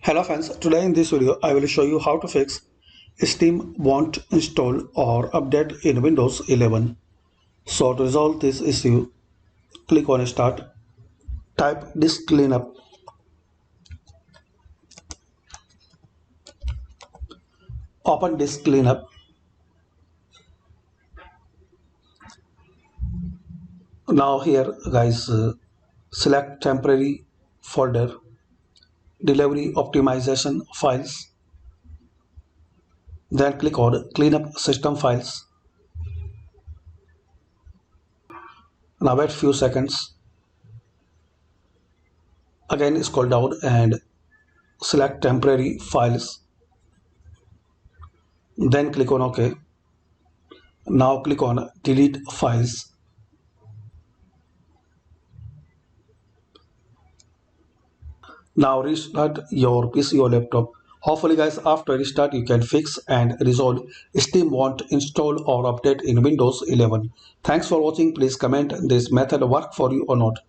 Hello friends, today in this video I will show you how to fix Steam won't install or update in Windows 11. So to resolve this issue, click on Start, type Disk Cleanup, open Disk Cleanup. Now here guys, select temporary folder, delivery optimization files, then click on Cleanup System Files. Now wait few seconds. Again scroll down and select temporary files, then click on OK. Now click on delete files. Now restart your PC or laptop. Hopefully guys, after restart you can fix and resolve Steam won't install or update in Windows 11. Thanks for watching. Please comment this method work for you or not.